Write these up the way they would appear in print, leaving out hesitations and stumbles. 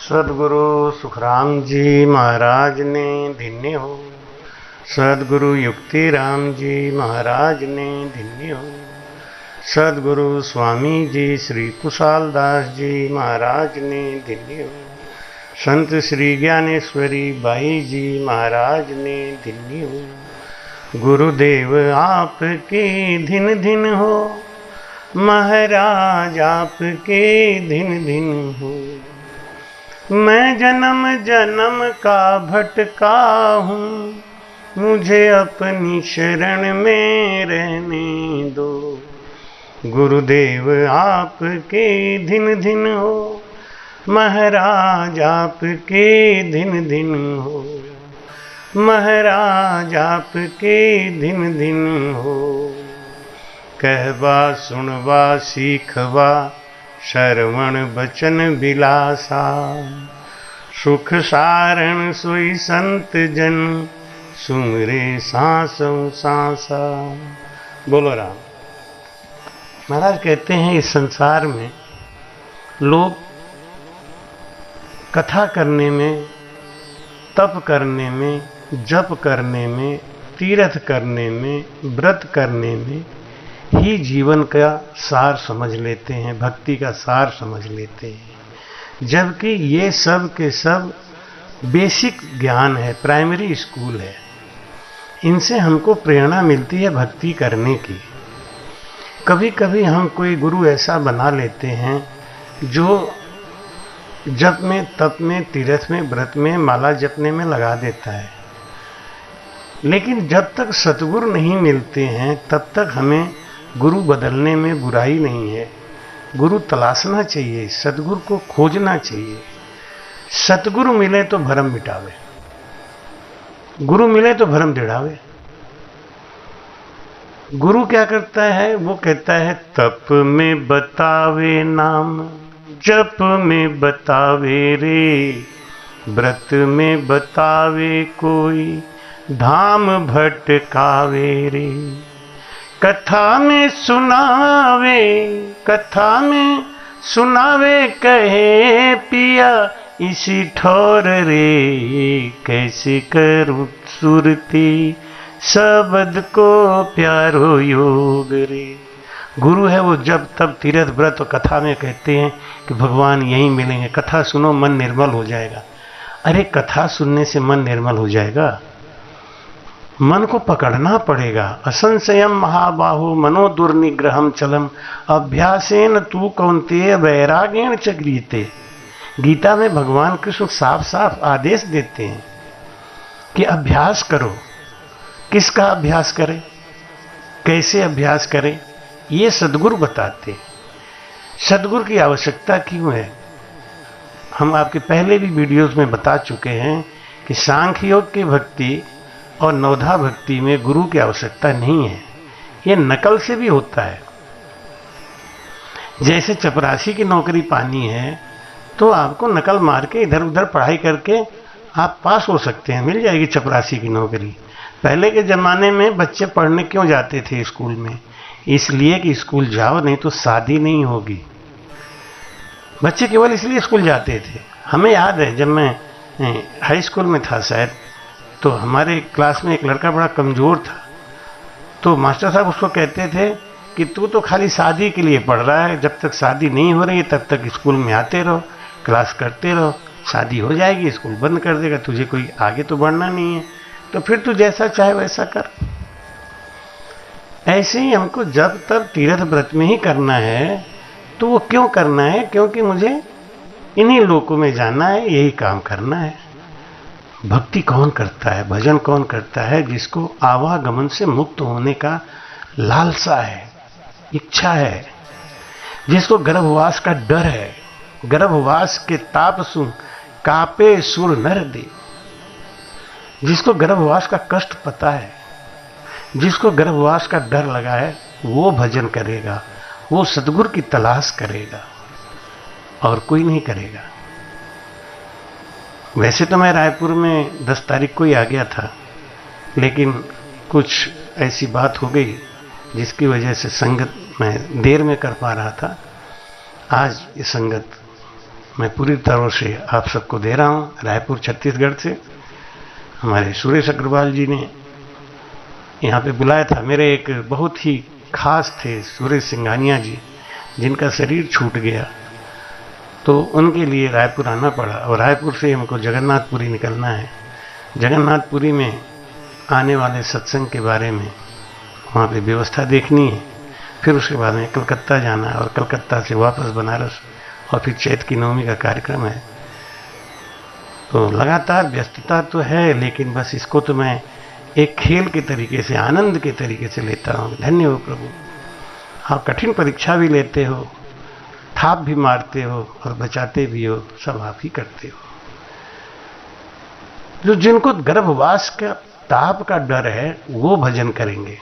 सदगुरु सुखराम जी महाराज ने धन्य हो। सदगुरु युक्तिराम जी महाराज ने धन्य हो। सदगुरु स्वामी जी श्री कुशाल दास जी महाराज ने धन्य हो। संत श्री ज्ञानेश्वरी बाई जी महाराज ने धन्य हो। गुरुदेव आपके धिन धिन हो, महाराज आपके धिन धिन हो। मैं जन्म जन्म का भटका हूँ, मुझे अपनी शरण में रहने दो। गुरुदेव आपके धिन धिन हो, महाराज आपके धिन धिन हो। महाराज आपके धिन धिन हो। कहवा सुनवा सीखवा श्रवण बचन बिलासा, सुख सारण सोई संत जन सुमरे सांसों सांसा। बोलो राम। महाराज कहते हैं इस संसार में लोग कथा करने में, तप करने में, जप करने में, तीर्थ करने में, व्रत करने में ही जीवन का सार समझ लेते हैं, भक्ति का सार समझ लेते हैं। जबकि ये सब के सब बेसिक ज्ञान है, प्राइमरी स्कूल है। इनसे हमको प्रेरणा मिलती है भक्ति करने की। कभी कभी हम कोई गुरु ऐसा बना लेते हैं जो जप में, तप में, तीर्थ में, व्रत में, माला जपने में लगा देता है। लेकिन जब तक सतगुरु नहीं मिलते हैं तब तक हमें गुरु बदलने में बुराई नहीं है। गुरु तलाशना चाहिए, सतगुरु को खोजना चाहिए। सतगुरु मिले तो भरम मिटावे, गुरु मिले तो भरम दिड़ावे। गुरु क्या करता है? वो कहता है तप में बतावे नाम, जप में बतावे रे, व्रत में बतावे कोई, धाम भटकावे रे। कथा में सुनावे, कथा में सुनावे कहे पिया इसी ठोर रे। कैसे करूं सुरती शब्द को प्यारो योग रे। गुरु है वो जब तब तीर्थ व्रत और कथा में कहते हैं कि भगवान यहीं मिलेंगे। कथा सुनो मन निर्मल हो जाएगा। अरे कथा सुनने से मन निर्मल हो जाएगा? मन को पकड़ना पड़ेगा। असंशयम महाबाहु मनो दुर्निग्रहम चलम, अभ्यासेन तू कौन्तेय वैरागेण च गृह्यते। गीता में भगवान कृष्ण साफ साफ आदेश देते हैं कि अभ्यास करो। किसका अभ्यास करें, कैसे अभ्यास करें, ये सदगुरु बताते। सदगुरु की आवश्यकता क्यों है? हम आपके पहले भी वीडियोस में बता चुके हैं कि सांख्य योग की भक्ति और नवधा भक्ति में गुरु की आवश्यकता नहीं है। ये नकल से भी होता है। जैसे चपरासी की नौकरी पानी है तो आपको नकल मार के इधर उधर पढ़ाई करके आप पास हो सकते हैं, मिल जाएगी चपरासी की नौकरी। पहले के ज़माने में बच्चे पढ़ने क्यों जाते थे स्कूल में? इसलिए कि स्कूल जाओ नहीं तो शादी नहीं होगी। बच्चे केवल इसलिए स्कूल जाते थे। हमें याद है जब मैं हाई स्कूल में था शायद, तो हमारे क्लास में एक लड़का बड़ा कमज़ोर था। तो मास्टर साहब उसको कहते थे कि तू तो खाली शादी के लिए पढ़ रहा है, जब तक शादी नहीं हो रही है तब तक स्कूल में आते रहो, क्लास करते रहो। शादी हो जाएगी स्कूल बंद कर देगा, तुझे कोई आगे तो बढ़ना नहीं है, तो फिर तू जैसा चाहे वैसा कर। ऐसे ही हमको जब तब तीर्थ व्रत में ही करना है। तो वो क्यों करना है? क्योंकि मुझे इन्हीं लोकों में जाना है, यही काम करना है। भक्ति कौन करता है, भजन कौन करता है? जिसको आवागमन से मुक्त होने का लालसा है, इच्छा है, जिसको गर्भवास का डर है। गर्भवास के ताप सु कापे सुर नर दे। जिसको गर्भवास का कष्ट पता है, जिसको गर्भवास का डर लगा है, वो भजन करेगा, वो सद्गुरु की तलाश करेगा, और कोई नहीं करेगा। वैसे तो मैं रायपुर में 10 तारीख को ही आ गया था, लेकिन कुछ ऐसी बात हो गई जिसकी वजह से संगत मैं देर में कर पा रहा था। आज ये संगत मैं पूरी तरह से आप सबको दे रहा हूँ। रायपुर छत्तीसगढ़ से हमारे सुरेश अग्रवाल जी ने यहाँ पे बुलाया था। मेरे एक बहुत ही खास थे सुरेश सिंघानिया जी, जिनका शरीर छूट गया, तो उनके लिए रायपुर आना पड़ा और रायपुर से हमको जगन्नाथपुरी निकलना है। जगन्नाथपुरी में आने वाले सत्संग के बारे में वहाँ पे व्यवस्था देखनी है। फिर उसके बाद में कलकत्ता जाना है और कलकत्ता से वापस बनारस और फिर चैत की नवमी का कार्यक्रम है। तो लगातार व्यस्तता तो है, लेकिन बस इसको तो मैं एक खेल के तरीके से, आनंद के तरीके से लेता हूँ। धन्य हो प्रभु, आप कठिन परीक्षा भी लेते हो, थाप भी मारते हो और बचाते भी हो, सब आप ही करते हो। जो जिनको गर्भवास का ताप का डर है वो भजन करेंगे,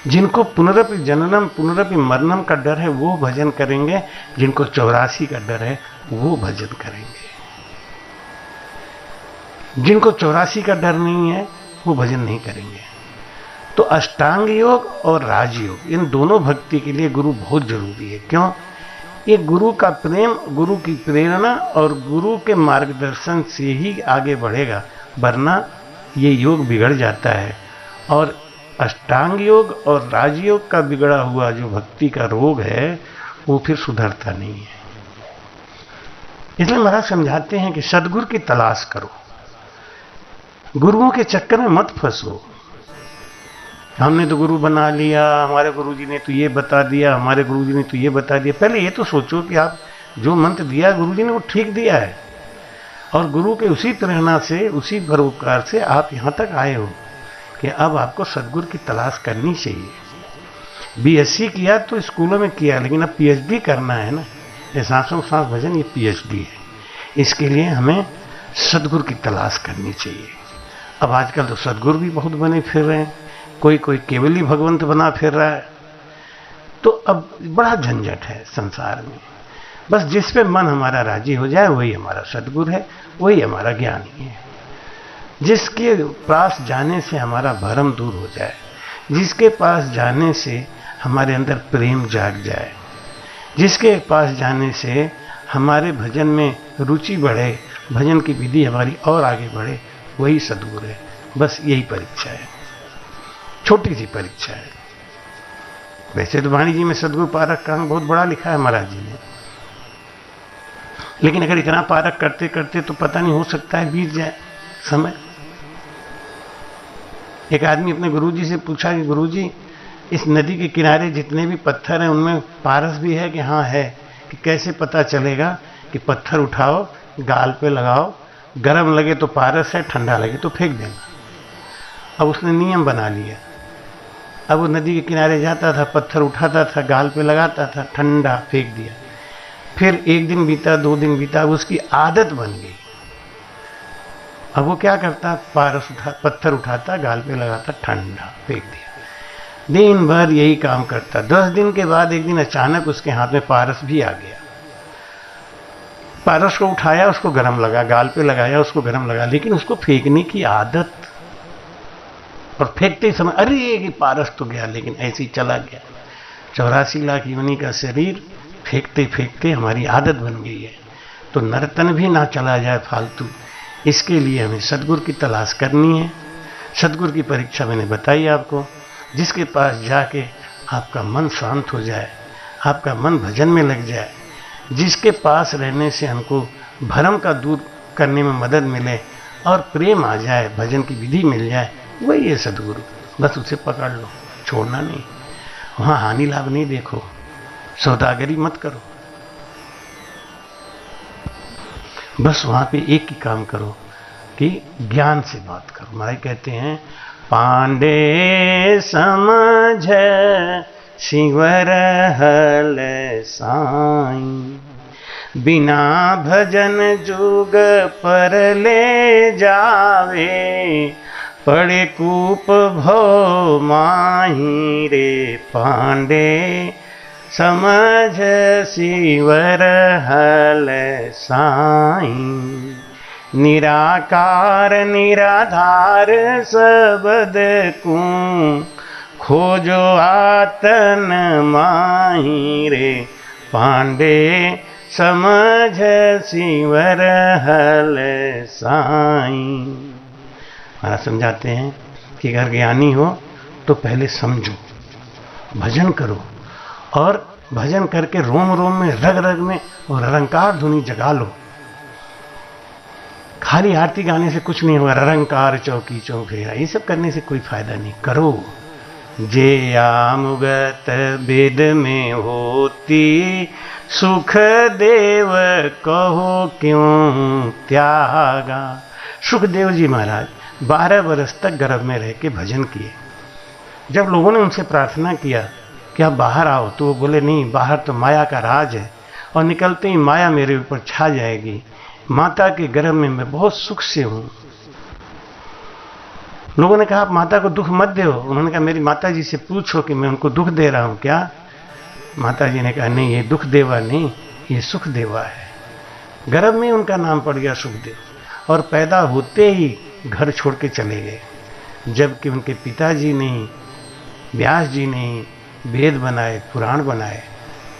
जिनको पुनरपि जननम पुनरपि मरणम का डर है वो भजन करेंगे, जिनको 84 का डर है वो भजन करेंगे। जिनको 84 का डर नहीं है वो भजन नहीं करेंगे। तो अष्टांग योग और राजयोग, इन दोनों भक्ति के लिए गुरु बहुत जरूरी है। क्यों? ये गुरु का प्रेम, गुरु की प्रेरणा और गुरु के मार्गदर्शन से ही आगे बढ़ेगा, वरना ये योग बिगड़ जाता है। और अष्टांग योग और राजयोग का बिगड़ा हुआ जो भक्ति का रोग है वो फिर सुधरता नहीं है। इसलिए महाराज समझाते हैं कि सदगुरु की तलाश करो, गुरुओं के चक्कर में मत फंसो। हमने तो गुरु बना लिया, हमारे गुरुजी ने तो ये बता दिया, हमारे गुरुजी ने तो ये बता दिया। पहले ये तो सोचो कि आप जो मंत्र दिया गुरुजी ने वो ठीक दिया है, और गुरु के उसी प्रेरणा से, उसी परोपकार से आप यहाँ तक आए हो कि अब आपको सदगुरु की तलाश करनी चाहिए। बीएससी किया तो स्कूलों में किया, लेकिन अब पीएचडी करना है ना। ये सांसों सांस भजन ये पीएचडी है। इसके लिए हमें सदगुरु की तलाश करनी चाहिए। अब आजकल तो सदगुरु भी बहुत बने फिर रहे हैं, कोई कोई केवली भगवंत बना फिर रहा है। तो अब बड़ा झंझट है संसार में। बस जिस पे मन हमारा राजी हो जाए वही हमारा सदगुरु है, वही हमारा ज्ञानी है। जिसके पास जाने से हमारा भरम दूर हो जाए, जिसके पास जाने से हमारे अंदर प्रेम जाग जाए, जिसके पास जाने से हमारे भजन में रुचि बढ़े, भजन की विधि हमारी और आगे बढ़े, वही सदगुरु है। बस यही परीक्षा है, छोटी सी परीक्षा है। वैसे तो वाणी जी में सदगुरु पारक का बहुत बड़ा लिखा है महाराज जी ने, लेकिन अगर इतना पारक करते करते तो पता नहीं, हो सकता है बीत जाए समय। एक आदमी अपने गुरुजी से पूछा कि गुरुजी, इस नदी के किनारे जितने भी पत्थर हैं उनमें पारस भी है? कि हाँ है। कि कैसे पता चलेगा? कि पत्थर उठाओ, गाल पे लगाओ, गर्म लगे तो पारस है, ठंडा लगे तो फेंक देना। अब उसने नियम बना लिया। अब वो नदी के किनारे जाता था, पत्थर उठाता था, गाल पे लगाता था, ठंडा फेंक दिया। फिर एक दिन बीता, 2 दिन बीता, अब उसकी आदत बन गई। अब वो क्या करता, पत्थर उठाता, गाल पे लगाता, ठंडा फेंक दिया। दिन भर यही काम करता। 10 दिन के बाद एक दिन अचानक उसके हाथ में पारस भी आ गया। पारस को उठाया, उसको गर्म लगा, गाल पे लगाया, उसको गर्म लगा, लेकिन उसको फेंकने की आदत। और फेंकते समय अरे ये पारस तो गया, लेकिन ऐसे ही चला गया। 84 लाख योनि का शरीर फेंकते फेंकते हमारी आदत बन गई है। तो नर्तन भी ना चला जाए फालतू। इसके लिए हमें सदगुरु की तलाश करनी है। सदगुरु की परीक्षा मैंने बताई आपको। जिसके पास जाके आपका मन शांत हो जाए, आपका मन भजन में लग जाए, जिसके पास रहने से हमको भरम का दूर करने में मदद मिले और प्रेम आ जाए, भजन की विधि मिल जाए, वही है सदगुरु। बस उसे पकड़ लो, छोड़ना नहीं। वहाँ हानि लाभ नहीं देखो, सौदागरी मत करो। बस वहाँ पे एक ही काम करो कि ज्ञान से बात करो। महाराज कहते हैं, पांडे समझ शिवर हल साईं, बिना भजन जुग पर ले जावे, पड़े कूप भो माही रे। पांडे समझ शिवर हल साईं, निराकार निराधार सबद को, खोजो आतन माही रे। पांडे समझ सिवर हल साईं। महाराज समझाते हैं कि अगर ज्ञानी हो तो पहले समझो, भजन करो, और भजन करके रोम रोम में, रग रग में और अलंकार धुनी जगा लो। खाली आरती गाने से कुछ नहीं होगा, रंकार चौकी चौफेरा ये सब करने से कोई फायदा नहीं। करो। जे आमुगत वेद में होती, सुख देव कहो क्यों त्यागा। सुखदेव जी महाराज 12 वर्ष तक गर्भ में रह के भजन किए। जब लोगों ने उनसे प्रार्थना किया कि आप बाहर आओ, तो वो बोले नहीं, बाहर तो माया का राज है और निकलते ही माया मेरे ऊपर छा जाएगी। माता के गर्भ में मैं बहुत सुख से हूं। लोगों ने कहा आप माता को दुख मत दो। उन्होंने कहा मेरी माता जी से पूछो कि मैं उनको दुख दे रहा हूं क्या। माता जी ने कहा नहीं, ये दुख देवा नहीं, ये सुख देवा है। गर्भ में उनका नाम पड़ गया सुखदेव, और पैदा होते ही घर छोड़ के चले गए। जबकि उनके पिताजी ने, व्यास जी ने वेद बनाए, पुराण बनाए।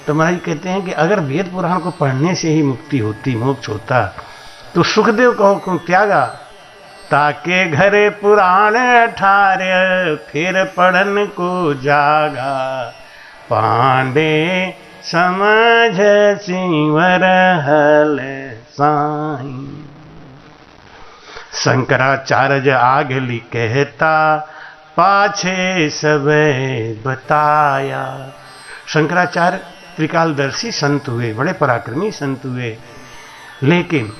तो महाराज कहते हैं कि अगर वेद पुराण को पढ़ने से ही मुक्ति होती, मोक्ष होता, तो सुखदेव कहो क्यों त्यागा। ताके घरे पुराण ठार्य, फिर पढ़न को जागा। पांडे समझ सिंवर हल साईं। शंकराचार्य आगली कहता, पाछे सब बताया। शंकराचार्य त्रिकालदर्शी संत हुए, बड़े पराक्रमी संत हुए, लेकिन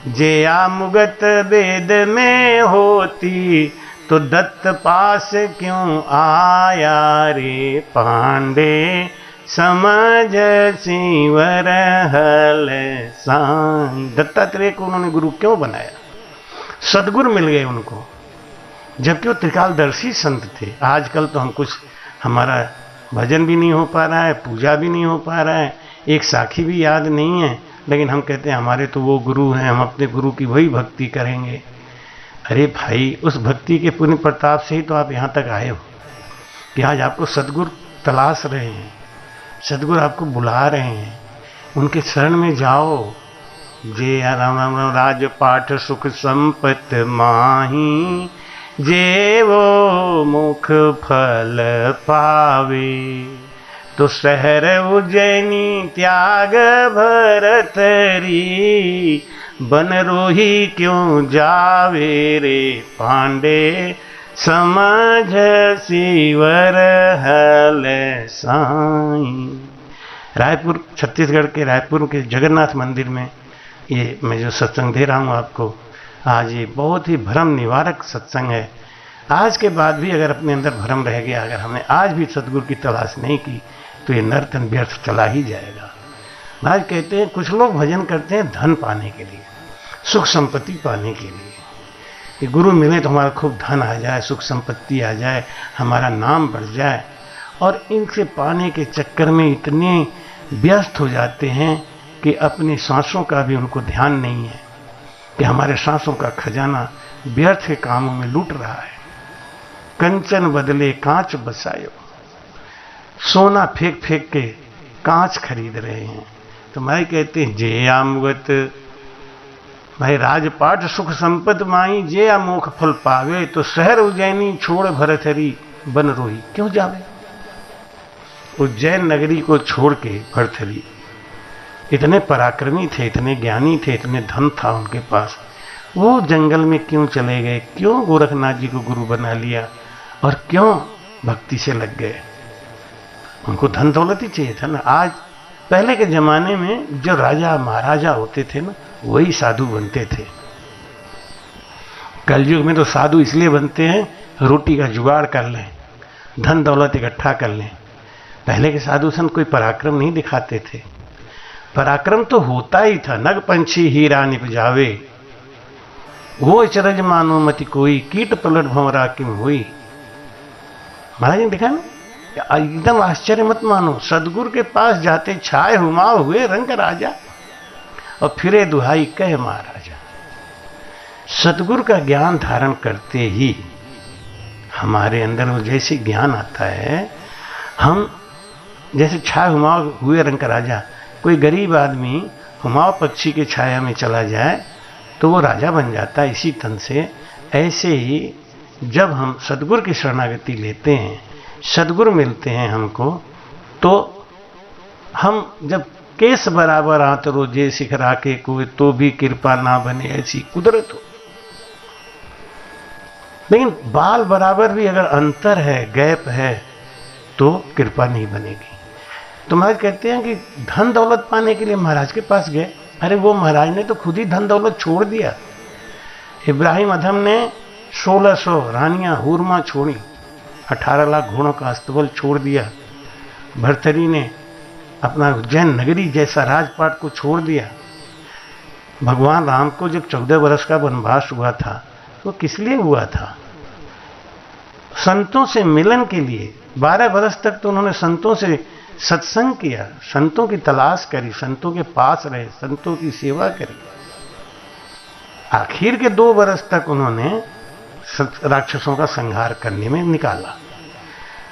जे आमुगत वेद में होती, तो दत्त पास क्यों आया रे। पांडे समझ सिंवर हल साईं। दत्तात्रेय को उन्होंने गुरु क्यों बनाया? सदगुरु मिल गए उनको, जबकि वो त्रिकालदर्शी संत थे। आजकल तो हम कुछ, हमारा भजन भी नहीं हो पा रहा है, पूजा भी नहीं हो पा रहा है, एक साखी भी याद नहीं है, लेकिन हम कहते हैं हमारे तो वो गुरु हैं, हम अपने गुरु की वही भक्ति करेंगे। अरे भाई, उस भक्ति के पुण्य प्रताप से ही तो आप यहाँ तक आए हो कि आज आपको सदगुरु तलाश रहे हैं, सदगुरु आपको बुला रहे हैं। उनके शरण में जाओ। जे राम राम राम राजपाठ सुख संपत माही, जे वो मुख फल पावे। तो शहर उज्जैनी त्याग भरतरी, बन रोही क्यों जावे रे। पांडे समझ सिवर हल साईं। रायपुर, छत्तीसगढ़ के रायपुर के जगन्नाथ मंदिर में ये मैं जो सत्संग दे रहा हूँ आपको, आज ये बहुत ही भ्रम निवारक सत्संग है। आज के बाद भी अगर अपने अंदर भ्रम रह गया, अगर हमने आज भी सदगुरु की तलाश नहीं की, तो ये नर्तन व्यर्थ चला ही जाएगा। महाराज कहते हैं कुछ लोग भजन करते हैं धन पाने के लिए, सुख संपत्ति पाने के लिए, कि गुरु मिले तो हमारा खूब धन आ जाए, सुख संपत्ति आ जाए, हमारा नाम बढ़ जाए। और इनसे पाने के चक्कर में इतने व्यस्त हो जाते हैं कि अपनी सांसों का भी उनको ध्यान नहीं है कि हमारे सांसों का खजाना व्यर्थ के कामों में लूट रहा है। कंचन बदले कांच बसायो, सोना फेंक फेंक के कांच खरीद रहे हैं। तो मैं कहते हैं जे आमुगत भाई राजपाट सुख संपद माई, जे अमोख फल पावे। तो शहर उज्जैनी छोड़ भरथरी, बन रोही क्यों जावे। उज्जैन नगरी को छोड़ के भरथरी, इतने पराक्रमी थे, इतने ज्ञानी थे, इतने धन था उनके पास, वो जंगल में क्यों चले गए, क्यों गोरखनाथ जी को गुरु बना लिया और क्यों भक्ति से लग गए। उनको धन दौलत ही चाहिए था ना। आज पहले के जमाने में जो राजा महाराजा होते थे ना, वही साधु बनते थे। कलयुग में तो साधु इसलिए बनते हैं रोटी का जुगाड़ कर लें, धन दौलत इकट्ठा कर लें। पहले के साधु संत कोई पराक्रम नहीं दिखाते थे। पराक्रम तो होता ही था, नग पंछी हीरा निपजावे, वो चरज मानो मति कोई, कीट पलट भंवरा किम हुई। महाराज ने देखा ना, एकदम आश्चर्य मत मानो। सदगुरु के पास जाते छाए हुमाओ हुए रंग राजा, और फिरे दुहाई कह महाराजा। सदगुरु का ज्ञान धारण करते ही हमारे अंदर वो जैसे ज्ञान आता है, हम जैसे छाए हुमाओ हुए रंग राजा। कोई गरीब आदमी कुमाऊं पक्षी की छाया में चला जाए तो वो राजा बन जाता है इसी तन से। ऐसे ही जब हम सदगुरु की शरणागति लेते हैं, सदगुरु मिलते हैं हमको, तो हम जब केस बराबर हाथ रोजे सिखरा के कोई तो भी कृपा ना बने, ऐसी कुदरत हो। लेकिन बाल बराबर भी अगर अंतर है, गैप है, तो कृपा नहीं बनेगी। तो महाराज कहते हैं कि धन दौलत पाने के लिए महाराज के पास गए। अरे वो महाराज ने तो खुद ही धन दौलत छोड़ दिया। इब्राहिम अधम ने 1600 रानियां हुरमा छोड़ी, 18 लाख घोड़ों का अस्तबल छोड़ दिया। भर्तरी ने अपना उज्जैन नगरी जैसा राजपाट को छोड़ दिया। भगवान राम को जब 14 वर्ष का वनवास हुआ था, वो किस लिए हुआ था? संतों से मिलन के लिए। 12 वर्ष तक तो उन्होंने संतों से सत्संग किया, संतों की तलाश करी, संतों के पास रहे, संतों की सेवा करी। आखिर के 2 वर्ष तक उन्होंने राक्षसों का संहार करने में निकाला।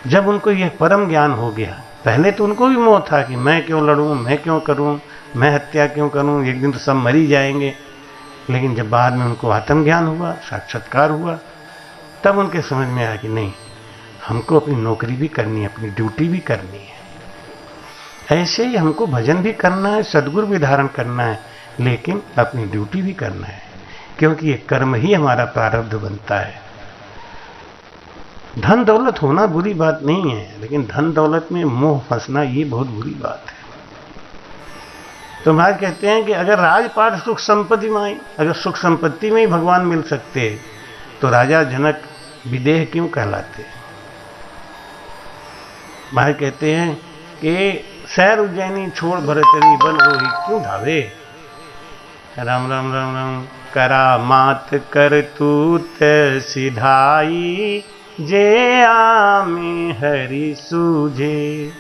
जब उनको यह परम ज्ञान हो गया, पहले तो उनको भी मोह था कि मैं क्यों लड़ूं, मैं क्यों करूं, मैं हत्या क्यों करूं, एक दिन तो सब मर ही जाएंगे। लेकिन जब बाद में उनको आत्मज्ञान हुआ, साक्षात्कार हुआ, तब उनके समझ में आया कि नहीं, हमको अपनी नौकरी भी करनी है, अपनी ड्यूटी भी करनी है। ऐसे ही हमको भजन भी करना है, सद्गुरु भी धारण करना है, लेकिन अपनी ड्यूटी भी करना है, क्योंकि ये कर्म ही हमारा प्रारब्ध बनता है। धन दौलत होना बुरी बात नहीं है, लेकिन धन दौलत में मोह फंसना ये बहुत बुरी बात है। तो महाराज कहते हैं कि अगर राजपाट सुख संपत्ति में आई, अगर सुख संपत्ति में ही भगवान मिल सकते तो राजा जनक विदेह क्यों कहलाते? महाराज कहते हैं कि शहर उज्जैनी छोड़ भरतरी बन रोही क्यों धावे। राम राम राम राम। करामात कर तूत सिधाई, जे आमी हरि सूझे।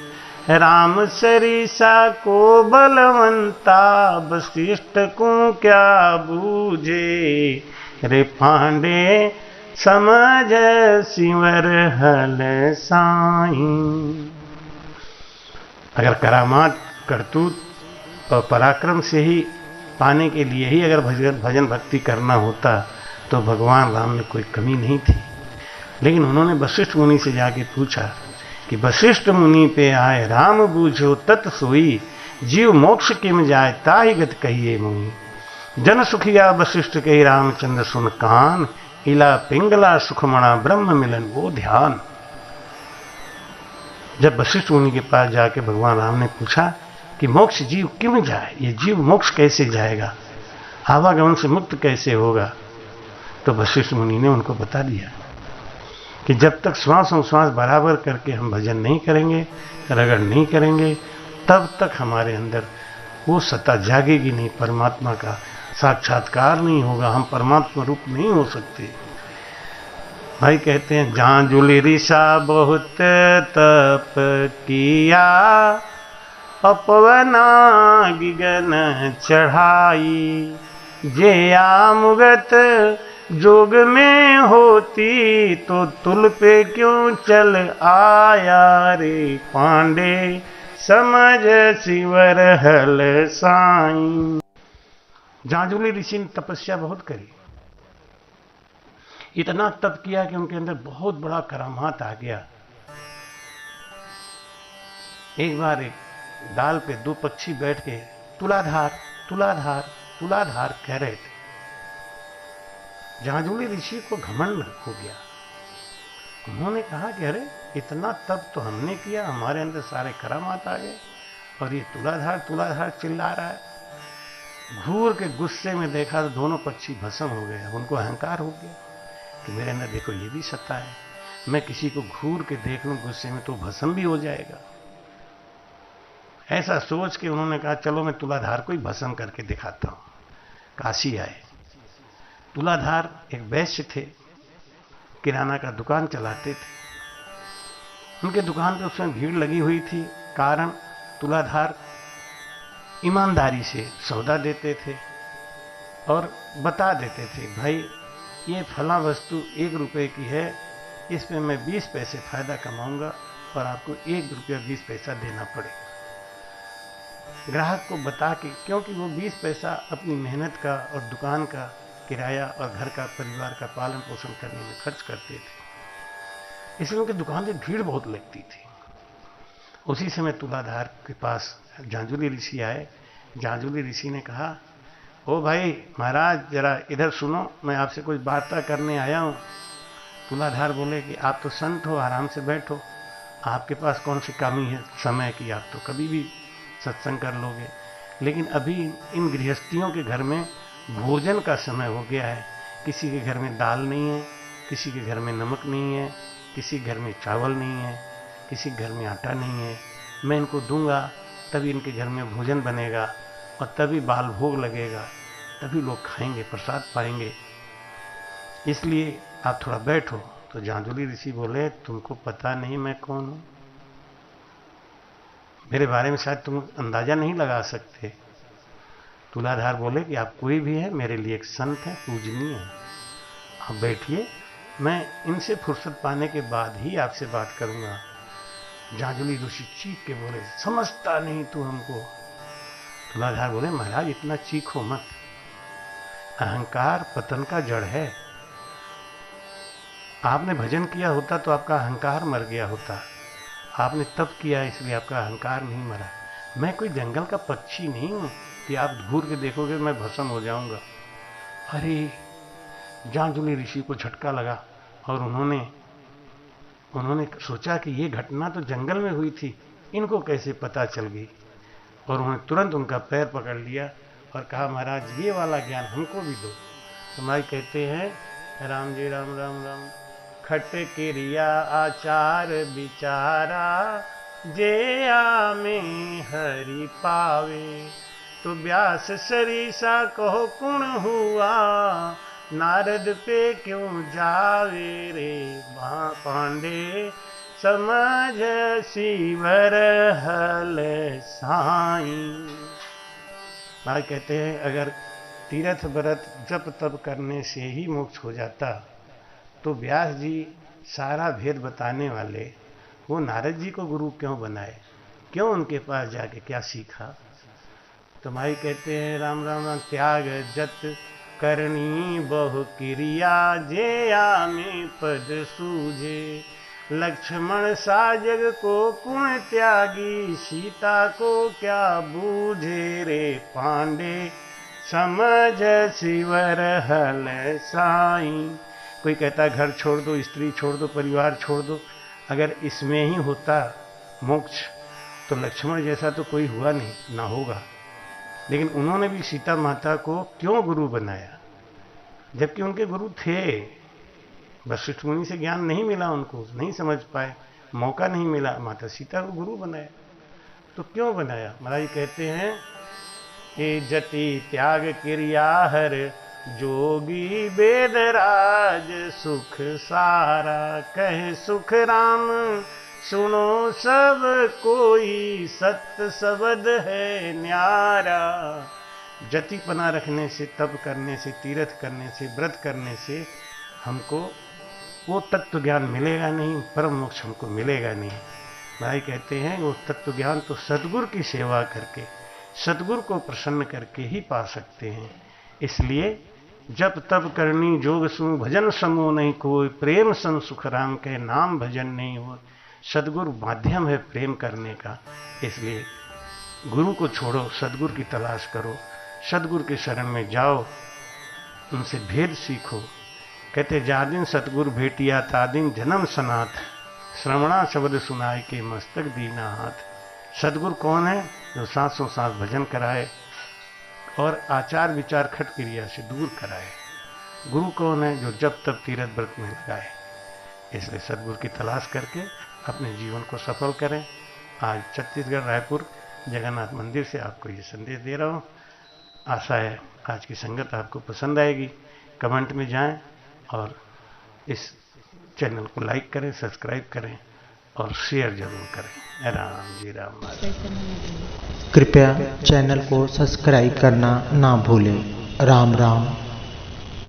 राम सरिसा को बलवंता, वशिष्ठ को क्या बूझे। रे पांडे समझ सिंवर हल साईं। अगर करामात करतूत और पराक्रम से ही पाने के लिए ही अगर भजन भक्ति करना होता तो भगवान राम में कोई कमी नहीं थी। लेकिन उन्होंने वशिष्ठ मुनि से जाके पूछा कि वशिष्ठ मुनि पे आए राम बूझो तत् सोई, जीव मोक्ष किम जाए ताहि गत कहिए मुनि। जन सुखिया वशिष्ठ कही रामचंद्र सुन कान, इला पिंगला सुखमणा ब्रह्म मिलन वो ध्यान। जब वशिष्ठ मुनि के पास जाके भगवान राम ने पूछा कि मोक्ष जीव क्यों जाए, ये जीव मोक्ष कैसे जाएगा, आवागमन से मुक्त कैसे होगा, तो वशिष्ठ मुनि ने उनको बता दिया कि जब तक श्वास और श्वास बराबर करके हम भजन नहीं करेंगे, रगड़ नहीं करेंगे, तब तक हमारे अंदर वो सत्ता जागेगी नहीं, परमात्मा का साक्षात्कार नहीं होगा, हम परमात्मा रूप नहीं हो सकते। भाई कहते हैं जहाँ जुली ऋषा बहुत तप किया, अपवना गिगन चढ़ाई। जे आमुगत जोग में होती, तो तुल पे क्यों चल आया रे पांडे। समझ सिवर हल साईं। जांजुली ऋषि ने तपस्या बहुत करी, इतना तप किया कि उनके अंदर बहुत बड़ा करामात आ गया। एक बार एक डाल पे 2 पक्षी बैठ के तुलाधार तुलाधार तुलाधार कह रहे थे। जांजुली ऋषि को घमंड हो गया। उन्होंने कहा कि अरे इतना तप तो हमने किया, हमारे अंदर सारे करामात आ गए, और ये तुलाधार तुलाधार चिल्ला रहा है। घूर के गुस्से में देखा तो दोनों पक्षी भस्म हो गए। अब उनको अहंकार हो गया कि मेरे अंदर देखो ये भी सत्ता है, मैं किसी को घूर के देख लूं गुस्से में तो भस्म भी हो जाएगा। ऐसा सोच के उन्होंने कहा चलो मैं तुलाधार को ही भस्म करके दिखाता हूं। काशी आए। तुलाधार एक वैश्य थे, किराना का दुकान चलाते थे। उनके दुकान पे उसमें भीड़ लगी हुई थी, कारण तुलाधार ईमानदारी से सौदा देते थे और बता देते थे भाई ये फला वस्तु 1 रुपए की है, इसमें मैं 20 पैसे फायदा कमाऊंगा और आपको 1 रुपया 20 पैसा देना पड़ेगा। ग्राहक को बता के, क्योंकि वो 20 पैसा अपनी मेहनत का और दुकान का किराया और घर का परिवार का पालन पोषण करने में खर्च करते थे, इसलिए उनकी दुकान में भीड़ बहुत लगती थी। उसी समय तुलाधार के पास जांजुली ऋषि आए। जांजुली ऋषि ने कहा, ओ भाई महाराज जरा इधर सुनो, मैं आपसे कुछ वार्ता करने आया हूँ। तुलाधार बोले कि आप तो संत हो, आराम से बैठो, आपके पास कौन सी कमी है समय की, आप तो कभी भी सत्संग कर लोगे। लेकिन अभी इन गृहस्थियों के घर में भोजन का समय हो गया है। किसी के घर में दाल नहीं है, किसी के घर में नमक नहीं है, किसी घर में चावल नहीं है, किसी घर में आटा नहीं है। मैं इनको दूंगा तभी इनके घर में भोजन बनेगा और तभी बाल भोग लगेगा, तभी लोग खाएंगे, प्रसाद पाएंगे। इसलिए आप थोड़ा बैठो। तो जांजुली ऋषि बोले, तुमको पता नहीं मैं कौन हूं, मेरे बारे में शायद तुम अंदाजा नहीं लगा सकते। तुलाधार बोले कि आप कोई भी है, मेरे लिए एक संत है, पूजनीय है, आप बैठिए, मैं इनसे फुर्सत पाने के बाद ही आपसे बात करूंगा। जांजुली ऋषि चीख के बोले, समझता नहीं तू हमको। तुलाधार बोले, महाराज इतना चीखो मत, अहंकार पतन का जड़ है। आपने भजन किया होता तो आपका अहंकार मर गया होता, आपने तप किया इसलिए आपका अहंकार नहीं मरा। मैं कोई जंगल का पक्षी नहीं हूं कि आप घूर के देखोगे मैं भस्म हो जाऊंगा। अरे जांजुली ऋषि को झटका लगा और उन्होंने सोचा कि ये घटना तो जंगल में हुई थी, इनको कैसे पता चल गई। और उन्होंने तुरंत उनका पैर पकड़ लिया और कहा, महाराज ये वाला ज्ञान हमको भी दो। तो महाराज कहते हैं, राम जी राम राम राम, खट क्रिया आचार विचारा, जे आमे हरि पावे। तो व्यास सरीसा कहो कुण हुआ, नारद पे क्यों जावे रे। पांडे समझ शिवर हल साईं। महाराज कहते हैं, अगर तीर्थ व्रत जप तप करने से ही मोक्ष हो जाता तो व्यास जी सारा भेद बताने वाले वो नारद जी को गुरु क्यों बनाए, क्यों उनके पास जाके क्या सीखा। तो भाई कहते हैं, राम राम राम, त्याग जत करनी बहु क्रिया, जे आमे पद सूझे। लक्ष्मण साजग को कुण त्यागी, सीता को क्या बूझे रे। पांडे समझ शिवर हल साईं। कोई कहता है घर छोड़ दो, स्त्री छोड़ दो, परिवार छोड़ दो। अगर इसमें ही होता मोक्ष तो लक्ष्मण जैसा तो कोई हुआ नहीं, ना होगा। लेकिन उन्होंने भी सीता माता को क्यों गुरु बनाया, जबकि उनके गुरु थे। वशिष्ठ मुनि से ज्ञान नहीं मिला, उनको नहीं समझ पाए, मौका नहीं मिला, माता सीता को गुरु बनाया। तो क्यों बनाया। महाराज कहते हैं कि जति त्याग क्रिया हर, जोगी वेदराज सुख सारा। कहे सुख राम सुनो सब कोई, सत्य शब्द है न्यारा। जति पना रखने से, तप करने से, तीर्थ करने से, व्रत करने से हमको वो तत्व ज्ञान मिलेगा नहीं, परम मोक्ष हमको मिलेगा नहीं। भाई कहते हैं वो तत्व ज्ञान तो सद्गुरु की सेवा करके, सद्गुरु को प्रसन्न करके ही पा सकते हैं। इसलिए जप तप करनी जोग सु, भजन समूह नहीं कोई, प्रेम सन सुख राम के नाम भजन नहीं हो। सद्गुरु माध्यम है प्रेम करने का। इसलिए गुरु को छोड़ो, सद्गुरु की तलाश करो, सद्गुरु के शरण में जाओ, उनसे भेद सीखो। कहते जा दिन सतगुरु भेटिया ता दिन जन्म सनाथ, श्रवणा शब्द सुनाए के मस्तक दीना हाथ। सदगुरु कौन है? जो सांसों सांस भजन कराए और आचार विचार खट क्रिया से दूर कराए। गुरु कौन है? जो जब तब तीर्थ व्रत में लगाए। इसलिए सदगुरु की तलाश करके अपने जीवन को सफल करें। आज छत्तीसगढ़ रायपुर जगन्नाथ मंदिर से आपको ये संदेश दे रहा हूँ। आशा है आज की संगत आपको पसंद आएगी। कमेंट में जाएं और इस चैनल को लाइक करें, सब्सक्राइब करें और शेयर जरूर करें। राम जी राम। कृपया चैनल को सब्सक्राइब करना ना भूलें। राम राम।